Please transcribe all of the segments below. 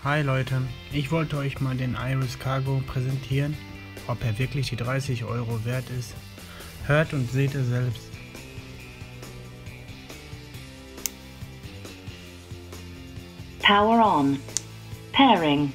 Hi Leute, ich wollte euch mal den IrisCargo präsentieren. Ob er wirklich die 30 € wert ist, hört und seht ihr selbst. Power on. Pairing.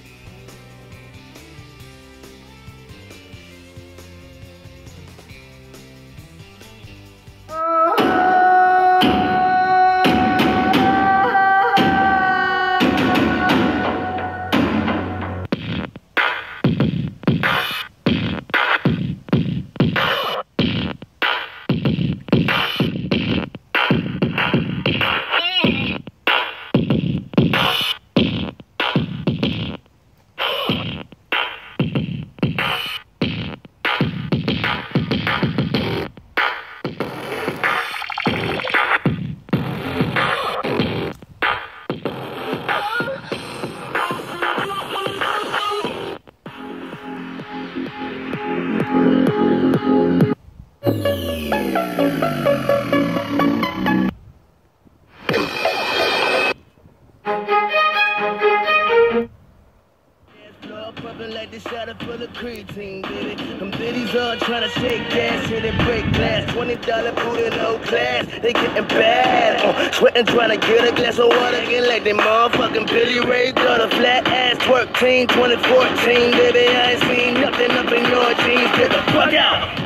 Like the shot up full of creatine, baby. Them biddies all tryna shake gas, hit it, break glass. $20 booty, no class. They getting bad. Sweating, tryna get a glass of water, get like they motherfucking Billy Ray. Got a flat ass twerk team, 2014, baby. I ain't seen nothing up in your jeans. Get the fuck out.